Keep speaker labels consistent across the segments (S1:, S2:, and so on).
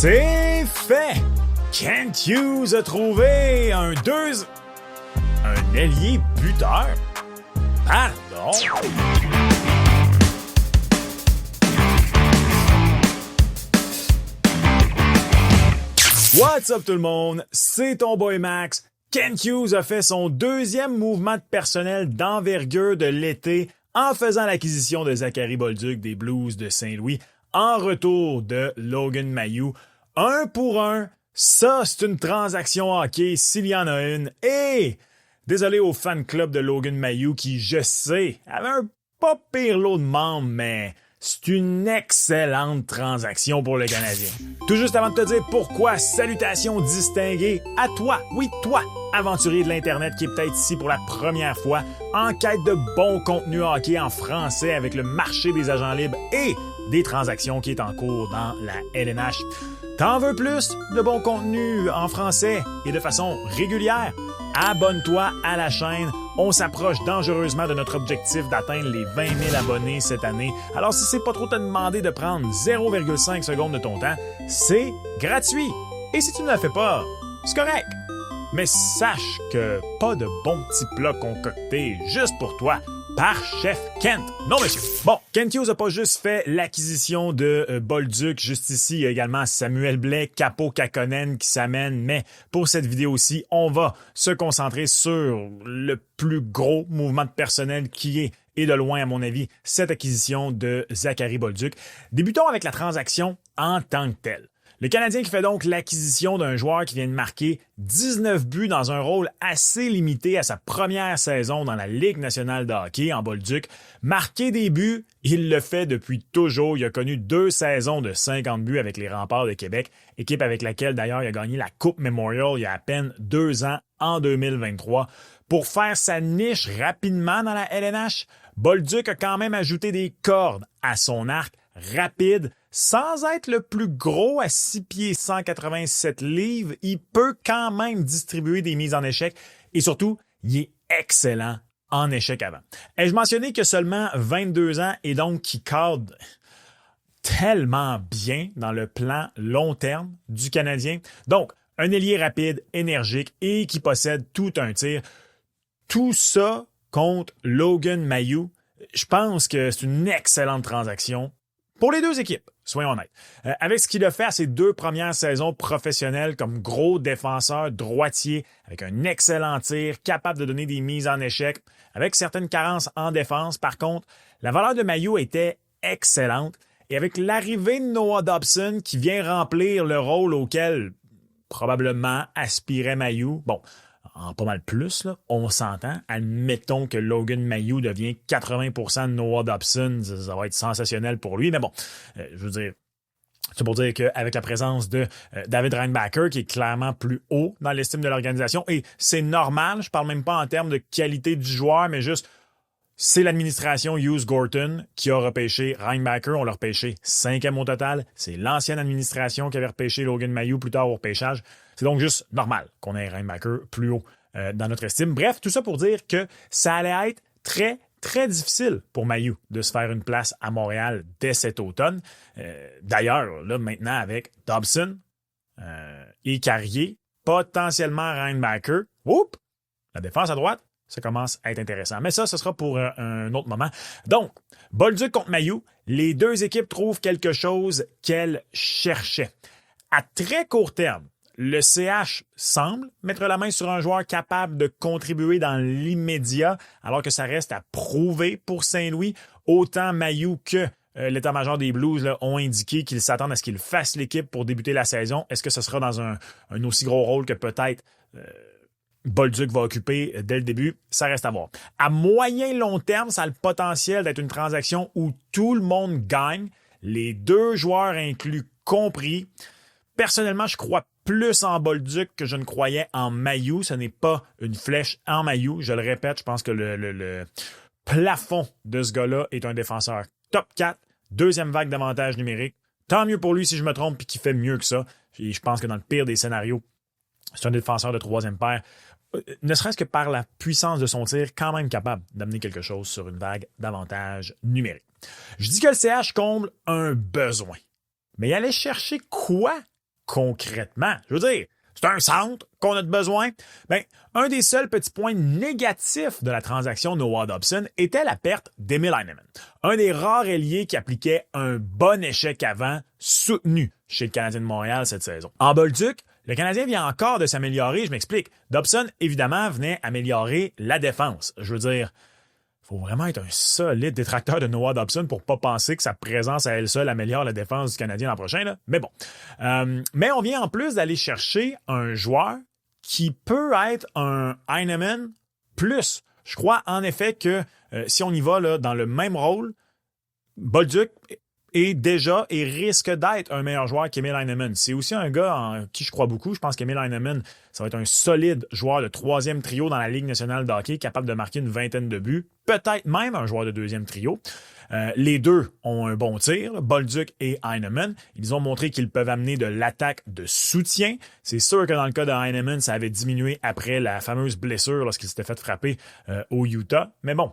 S1: C'est fait! Kent Hughes a trouvé un ailier buteur? Pardon? What's up tout le monde? C'est ton boy Max. Kent Hughes a fait son deuxième mouvement de personnel d'envergure de l'été en faisant l'acquisition de Zachary Bolduc des Blues de Saint-Louis en retour de Logan Mailloux. 1 pour 1, ça c'est une transaction hockey s'il y en a une. Et désolé au fan club de Logan Mailloux qui, je sais, avait un pas pire lot de membres, mais c'est une excellente transaction pour le Canadien. Tout juste avant de te dire pourquoi, salutations distinguées à toi, oui toi, aventurier de l'Internet qui est peut-être ici pour la première fois, en quête de bon contenu hockey en français avec le marché des agents libres et des transactions qui est en cours dans la LNH. T'en veux plus de bon contenu en français et de façon régulière? Abonne-toi à la chaîne. On s'approche dangereusement de notre objectif d'atteindre les 20 000 abonnés cette année. Alors si c'est pas trop te demander de prendre 0,5 secondes de ton temps, c'est gratuit. Et si tu ne le fais pas, c'est correct. Mais sache que pas de bons petits plats concoctés juste pour toi par Chef Kent. Non, monsieur. Bon, Kent Hughes n'a pas juste fait l'acquisition de Bolduc. Juste ici, il y a également Samuel Blais, Capo Kakonen qui s'amène. Mais pour cette vidéo-ci, on va se concentrer sur le plus gros mouvement de personnel qui est, et de loin à mon avis, cette acquisition de Zachary Bolduc. Débutons avec la transaction en tant que telle. Le Canadien qui fait donc l'acquisition d'un joueur qui vient de marquer 19 buts dans un rôle assez limité à sa première saison dans la Ligue nationale de hockey en Bolduc. Marquer des buts, il le fait depuis toujours. Il a connu 2 saisons de 50 buts avec les Remparts de Québec, équipe avec laquelle d'ailleurs il a gagné la Coupe Memorial il y a à peine 2 ans en 2023. Pour faire sa niche rapidement dans la LNH, Bolduc a quand même ajouté des cordes à son arc rapide. Sans être le plus gros à 6 pieds 187 livres, il peut quand même distribuer des mises en échec et surtout, il est excellent en échec avant. Ai-je mentionné que seulement 22 ans et donc qui cadre tellement bien dans le plan long terme du Canadien? Donc, un ailier rapide, énergique et qui possède tout un tir. Tout ça contre Logan Mailloux. Je pense que c'est une excellente transaction pour les deux équipes, soyons honnêtes. Avec ce qu'il a fait à ses 2 premières saisons professionnelles comme gros défenseur droitier, avec un excellent tir, capable de donner des mises en échec, avec certaines carences en défense, par contre, la valeur de Mailloux était excellente. Et avec l'arrivée de Noah Dobson qui vient remplir le rôle auquel probablement aspirait Mailloux, bon, en pas mal plus, là, on s'entend. Admettons que Logan Mailloux devient 80% de Noah Dobson, ça va être sensationnel pour lui, mais bon, je veux dire, c'est pour dire qu'avec la présence de David Reinbacher, qui est clairement plus haut dans l'estime de l'organisation, et c'est normal, je parle même pas en termes de qualité du joueur, mais juste, c'est l'administration Hughes Gorton qui a repêché Reinbacher. On l'a repêché 5e au total. C'est l'ancienne administration qui avait repêché Logan Mailloux plus tard au repêchage. C'est donc juste normal qu'on ait Reinbacher plus haut dans notre estime. Bref, tout ça pour dire que ça allait être très, très difficile pour Mailloux de se faire une place à Montréal dès cet automne. D'ailleurs, là, maintenant, avec Dobson et Carrier, potentiellement Reinbacher, oups, la défense à droite, ça commence à être intéressant. Mais ça, ce sera pour un autre moment. Donc, Bolduc contre Mailloux, les deux équipes trouvent quelque chose qu'elles cherchaient. À très court terme, le CH semble mettre la main sur un joueur capable de contribuer dans l'immédiat, alors que ça reste à prouver pour Saint-Louis. Autant Mailloux que l'état-major des Blues là, ont indiqué qu'ils s'attendent à ce qu'il fasse l'équipe pour débuter la saison. Est-ce que ce sera dans un aussi gros rôle que peut-être Bolduc va occuper dès le début? Ça reste à voir. À moyen long terme, ça a le potentiel d'être une transaction où tout le monde gagne, les deux joueurs inclus compris. Personnellement, je crois plus en Bolduc que je ne croyais en Mailloux. Ce n'est pas une flèche en Mailloux. Je le répète, je pense que le plafond de ce gars-là est un défenseur top 4, 2e vague d'avantage numérique. Tant mieux pour lui si je me trompe et qu'il fait mieux que ça. Et je pense que dans le pire des scénarios, c'est un défenseur de 3e paire. Ne serait-ce que par la puissance de son tir, quand même capable d'amener quelque chose sur une vague d'avantage numérique. Je dis que le CH comble un besoin. Mais aller chercher quoi concrètement? Je veux dire, c'est un centre qu'on a de besoin. Ben, un des seuls petits points négatifs de la transaction Noah Dobson était la perte d'Emil Heinemann, un des rares ailiers qui appliquait un bon échec avant soutenu chez le Canadien de Montréal cette saison. En Bolduc, le Canadien vient encore de s'améliorer, je m'explique. Dobson, évidemment, venait améliorer la défense. Je veux dire, faut vraiment être un solide détracteur de Noah Dobson pour pas penser que sa présence à elle seule améliore la défense du Canadien l'an prochain. Là. Mais bon. Mais on vient en plus d'aller chercher un joueur qui peut être un Heinemann plus. Je crois en effet que si on y va là, dans le même rôle, Bolduc est déjà et risque d'être un meilleur joueur qu'Emil Heinemann. C'est aussi un gars en qui je crois beaucoup. Je pense qu'Emil Heinemann, ça va être un solide joueur de troisième trio dans la Ligue nationale de hockey, capable de marquer une vingtaine de buts, peut-être même un joueur de deuxième trio. Les deux ont un bon tir, Bolduc et Heinemann. Ils ont montré qu'ils peuvent amener de l'attaque de soutien. C'est sûr que dans le cas de Heinemann, ça avait diminué après la fameuse blessure lorsqu'il s'était fait frapper au Utah. Mais bon,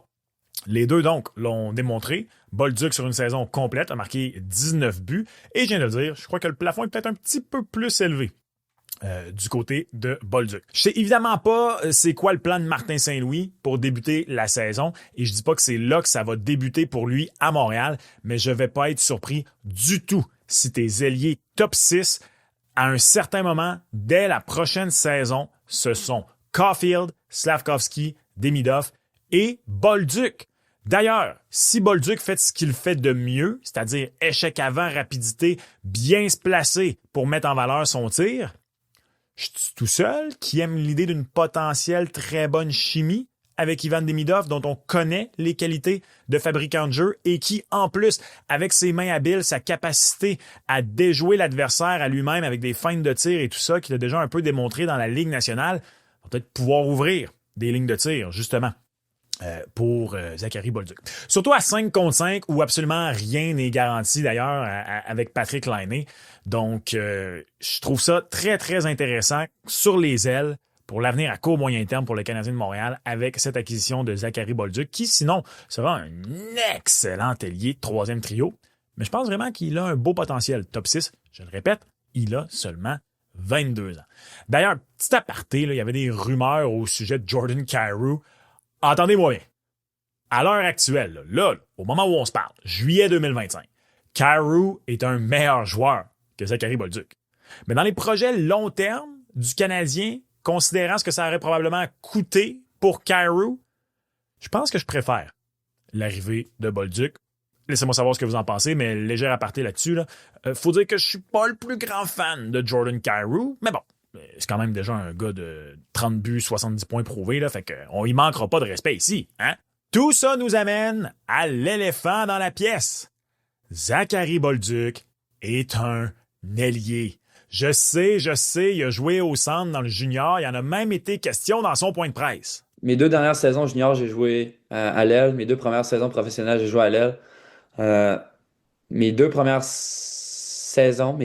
S1: les deux, donc, l'ont démontré. Bolduc, sur une saison complète, a marqué 19 buts. Et je viens de le dire, je crois que le plafond est peut-être un petit peu plus élevé du côté de Bolduc. Je sais évidemment pas c'est quoi le plan de Martin Saint-Louis pour débuter la saison. Et je dis pas que c'est là que ça va débuter pour lui à Montréal, mais je vais pas être surpris du tout si tes ailiers top 6, à un certain moment, dès la prochaine saison, ce sont Caulfield, Slafkovsky, Demidov et Bolduc. D'ailleurs, si Bolduc fait ce qu'il fait de mieux, c'est-à-dire échec avant, rapidité, bien se placer pour mettre en valeur son tir, je suis tout seul qui aime l'idée d'une potentielle très bonne chimie avec Ivan Demidov, dont on connaît les qualités de fabricant de jeu et qui, en plus, avec ses mains habiles, sa capacité à déjouer l'adversaire à lui-même avec des feintes de tir et tout ça, qu'il a déjà un peu démontré dans la Ligue nationale, va peut-être pouvoir ouvrir des lignes de tir, justement. Pour Zachary Bolduc. Surtout à 5 contre 5 où absolument rien n'est garanti d'ailleurs avec Patrick Laine. Donc, je trouve ça très, très intéressant sur les ailes pour l'avenir à court moyen terme pour le Canadien de Montréal avec cette acquisition de Zachary Bolduc qui, sinon, sera un excellent ailier de troisième trio. Mais je pense vraiment qu'il a un beau potentiel. Top 6, je le répète, il a seulement 22 ans. D'ailleurs, petit aparté, là, il y avait des rumeurs au sujet de Jordan Kyrou. Entendez-moi bien. À l'heure actuelle, là, au moment où on se parle, juillet 2025, Kyrou est un meilleur joueur que Zachary Bolduc. Mais dans les projets long terme du Canadien, considérant ce que ça aurait probablement coûté pour Kyrou, je pense que je préfère l'arrivée de Bolduc. Laissez-moi savoir ce que vous en pensez, mais léger aparté là-dessus. Là. Faut dire que je suis pas le plus grand fan de Jordan Kyrou, mais bon. C'est quand même déjà un gars de 30 buts, 70 points prouvés, là, fait qu'on y manquera pas de respect ici, hein? Tout ça nous amène à l'éléphant dans la pièce. Zachary Bolduc est un ailier. Je sais, il a joué au centre dans le junior, il y en a même été question dans son point de presse.
S2: Mes 2 dernières saisons junior, j'ai joué à l'aile. Mes 2 premières saisons professionnelles, j'ai joué à l'aile. Mes 2 premières saisons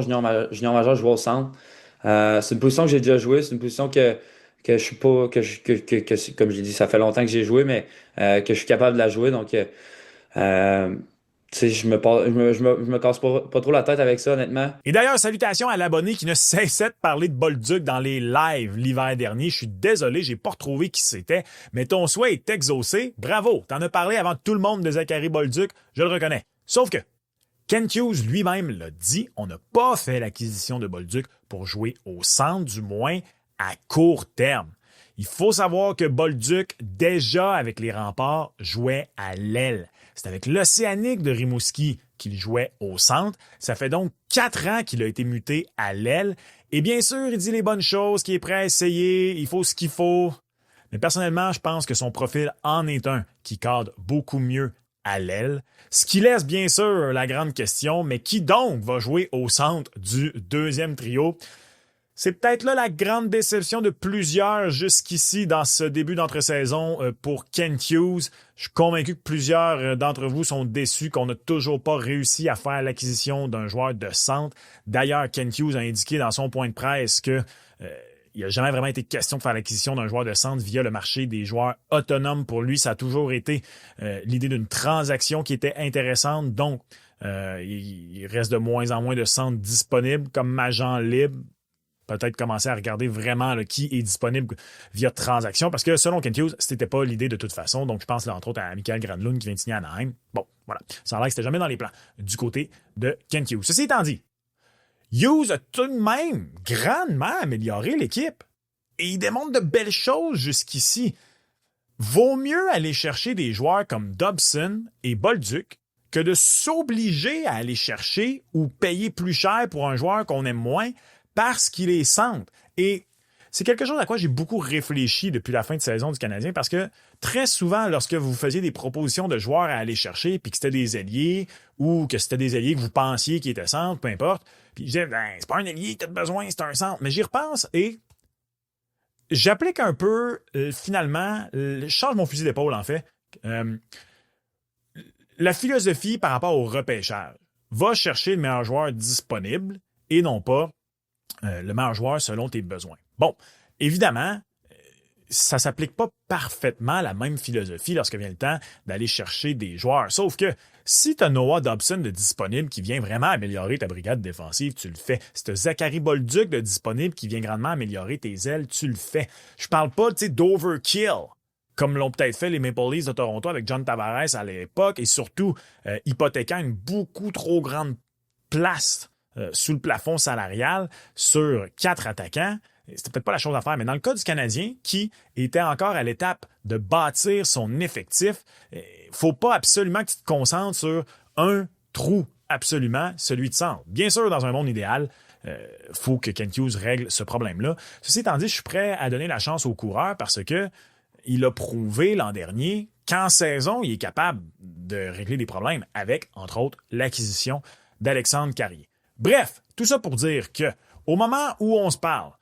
S2: junior majeur, je jouais au centre. C'est une position que j'ai déjà joué. C'est une position que je suis pas, comme j'ai dit, ça fait longtemps que j'ai joué, mais que je suis capable de la jouer. Donc, tu sais, je me casse pas trop la tête avec ça, honnêtement.
S1: Et d'ailleurs, salutations à l'abonné qui ne cessait de parler de Bolduc dans les lives l'hiver dernier. Je suis désolé, j'ai pas retrouvé qui c'était, mais ton souhait est exaucé. Bravo, t'en as parlé avant tout le monde de Zachary Bolduc, je le reconnais. Sauf que Kent Hughes lui-même l'a dit, on n'a pas fait l'acquisition de Bolduc pour jouer au centre, du moins à court terme. Il faut savoir que Bolduc, déjà avec les Remparts, jouait à l'aile. C'est avec l'Océanique de Rimouski qu'il jouait au centre. Ça fait donc 4 ans qu'il a été muté à l'aile. Et bien sûr, il dit les bonnes choses, qu'il est prêt à essayer, il faut ce qu'il faut. Mais personnellement, je pense que son profil en est un qui cadre beaucoup mieux à l'aile. Ce qui laisse bien sûr la grande question, mais qui donc va jouer au centre du deuxième trio? C'est peut-être là la grande déception de plusieurs jusqu'ici dans ce début d'entre-saison pour Kent Hughes. Je suis convaincu que plusieurs d'entre vous sont déçus qu'on n'a toujours pas réussi à faire l'acquisition d'un joueur de centre. D'ailleurs, Kent Hughes a indiqué dans son point de presse que il n'a jamais vraiment été question de faire l'acquisition d'un joueur de centre via le marché des joueurs autonomes. Pour lui, ça a toujours été l'idée d'une transaction qui était intéressante. Donc, Il reste de moins en moins de centres disponibles comme agent libre. Peut-être commencer à regarder vraiment là, qui est disponible via transaction. Parce que selon Kent Hughes, c'était pas l'idée de toute façon. Donc, je pense là, entre autres à Michael Granlund qui vient de signer à Anaheim. Bon, voilà. Ça a l'air que c'était jamais dans les plans du côté de Kent Hughes. Ceci étant dit, Hughes a tout de même grandement amélioré l'équipe. Et il démontre de belles choses jusqu'ici. Vaut mieux aller chercher des joueurs comme Dobson et Bolduc que de s'obliger à aller chercher ou payer plus cher pour un joueur qu'on aime moins parce qu'il est centre. Et c'est quelque chose à quoi j'ai beaucoup réfléchi depuis la fin de saison du Canadien parce que très souvent, lorsque vous faisiez des propositions de joueurs à aller chercher puis que c'était des ailiers ou que c'était des ailiers que vous pensiez qui étaient centres, peu importe, puis je disais, c'est pas un ailier que tu as besoin, c'est un centre. Mais j'y repense et j'applique un peu, finalement, je change mon fusil d'épaule en fait. La philosophie par rapport au repêchage va chercher le meilleur joueur disponible et non pas le meilleur joueur selon tes besoins. Bon, évidemment, ça ne s'applique pas parfaitement à la même philosophie lorsque vient le temps d'aller chercher des joueurs. Sauf que si tu as Noah Dobson de disponible qui vient vraiment améliorer ta brigade défensive, tu le fais. Si tu as Zachary Bolduc de disponible qui vient grandement améliorer tes ailes, tu le fais. Je parle pas d'overkill, comme l'ont peut-être fait les Maple Leafs de Toronto avec John Tavares à l'époque et surtout hypothéquant une beaucoup trop grande place sous le plafond salarial sur 4 attaquants. C'était peut-être pas la chose à faire, mais dans le cas du Canadien, qui était encore à l'étape de bâtir son effectif, il faut pas absolument que tu te concentres sur un trou, absolument, celui de centre. Bien sûr, dans un monde idéal, faut que Kent Hughes règle ce problème-là. Ceci étant dit, je suis prêt à donner la chance au coureur parce que il a prouvé l'an dernier qu'en saison, il est capable de régler des problèmes avec, entre autres, l'acquisition d'Alexandre Carrier. Bref, tout ça pour dire que au moment où on se parle,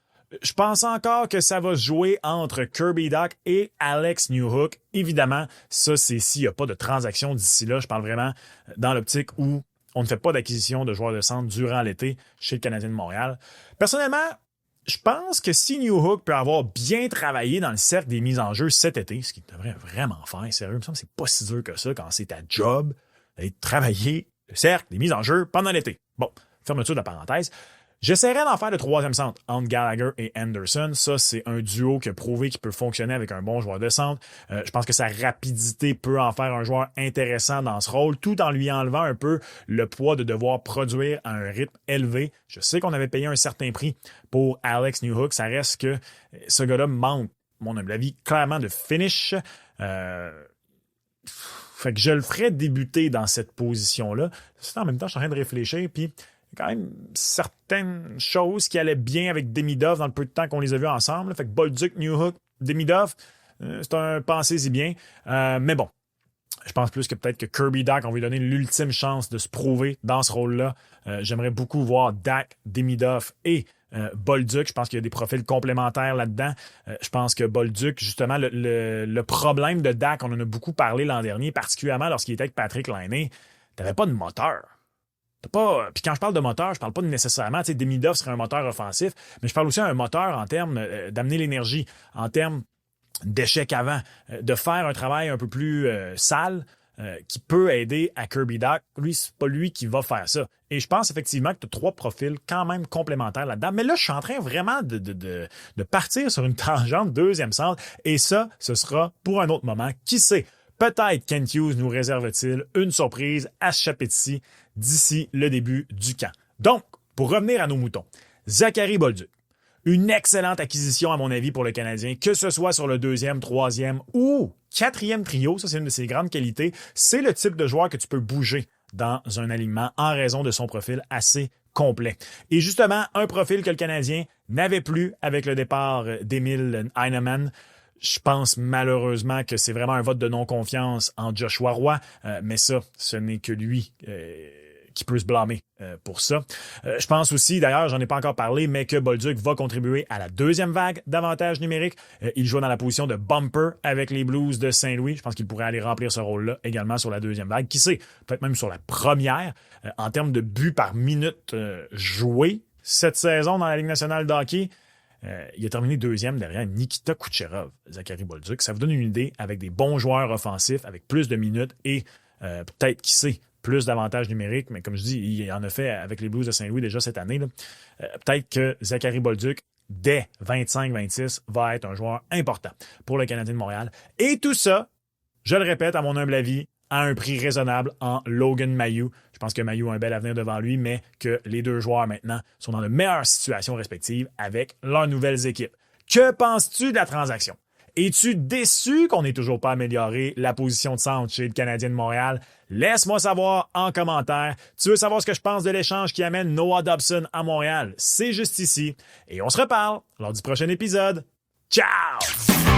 S1: je pense encore que ça va se jouer entre Kirby Dach et Alex Newhook. Évidemment, ça, c'est s'il n'y a pas de transaction d'ici là. Je parle vraiment dans l'optique où on ne fait pas d'acquisition de joueurs de centre durant l'été chez le Canadien de Montréal. Personnellement, je pense que si Newhook peut avoir bien travaillé dans le cercle des mises en jeu cet été, ce qu'il devrait vraiment faire, sérieux, il me semble que c'est pas si dur que ça quand c'est ta job d'aller travailler le cercle des mises en jeu pendant l'été. Bon, fermeture de la parenthèse. J'essaierai d'en faire le troisième centre entre Gallagher et Anderson. Ça, c'est un duo qui a prouvé qu'il peut fonctionner avec un bon joueur de centre. Je pense que sa rapidité peut en faire un joueur intéressant dans ce rôle, tout en lui enlevant un peu le poids de devoir produire à un rythme élevé. Je sais qu'on avait payé un certain prix pour Alex Newhook. Ça reste que ce gars-là manque, mon humble avis, clairement de finish. Fait que je le ferais débuter dans cette position-là. En même temps, je suis en train de réfléchir, puis quand même certaines choses qui allaient bien avec Demidov dans le peu de temps qu'on les a vus ensemble. Fait que Bolduc, Newhook, Demidov, c'est un pensez-y bien. Mais bon, je pense plus que peut-être que Kirby Dach, on va lui donner l'ultime chance de se prouver dans ce rôle-là. J'aimerais beaucoup voir Dach, Demidov et Bolduc. Je pense qu'il y a des profils complémentaires là-dedans. Je pense que Bolduc, justement, le problème de Dach, on en a beaucoup parlé l'an dernier, particulièrement lorsqu'il était avec Patrick Laine, t'avais pas de moteur. Puis quand je parle de moteur, je parle pas nécessairement, tu sais, Demidov serait un moteur offensif, mais je parle aussi d'un moteur en termes d'amener l'énergie, en termes d'échec avant, de faire un travail un peu plus sale qui peut aider à Kirby Dach. Lui, c'est pas lui qui va faire ça. Et je pense effectivement que tu as 3 profils quand même complémentaires là-dedans. Mais là, je suis en train vraiment de partir sur une tangente deuxième centre. Et ça, ce sera pour un autre moment. Qui sait? Peut-être Kent Hughes nous réserve-t-il une surprise à ce chapitre-ci d'ici le début du camp. Donc, pour revenir à nos moutons, Zachary Bolduc, une excellente acquisition à mon avis pour le Canadien, que ce soit sur le 2e, 3e ou 4e trio, ça c'est une de ses grandes qualités, c'est le type de joueur que tu peux bouger dans un alignement en raison de son profil assez complet. Et justement, un profil que le Canadien n'avait plus avec le départ d'Emil Heinemann. Je pense malheureusement que c'est vraiment un vote de non-confiance en Joshua Roy, mais ça, ce n'est que lui qui peut se blâmer pour ça. Je pense aussi, d'ailleurs, j'en ai pas encore parlé, mais que Bolduc va contribuer à la deuxième vague d'avantages numériques. Il joue dans la position de bumper avec les Blues de Saint-Louis. Je pense qu'il pourrait aller remplir ce rôle-là également sur la deuxième vague. Qui sait, peut-être même sur la première. En termes de buts par minute joués cette saison dans la Ligue nationale de hockey, il a terminé 2e derrière Nikita Kucherov, Zachary Bolduc. Ça vous donne une idée avec des bons joueurs offensifs, avec plus de minutes et peut-être, qui sait, plus d'avantages numériques, mais comme je dis, il en a fait avec les Blues de Saint-Louis déjà cette année. Peut-être que Zachary Bolduc, dès 25-26, va être un joueur important pour le Canadien de Montréal. Et tout ça, je le répète, à mon humble avis, à un prix raisonnable en Logan Mailloux. Je pense que Mailloux a un bel avenir devant lui, mais que les deux joueurs maintenant sont dans de meilleures situations respectives avec leurs nouvelles équipes. Que penses-tu de la transaction? Es-tu déçu qu'on n'ait toujours pas amélioré la position de centre chez le Canadien de Montréal? Laisse-moi savoir en commentaire. Tu veux savoir ce que je pense de l'échange qui amène Noah Dobson à Montréal? C'est juste ici. Et on se reparle lors du prochain épisode. Ciao!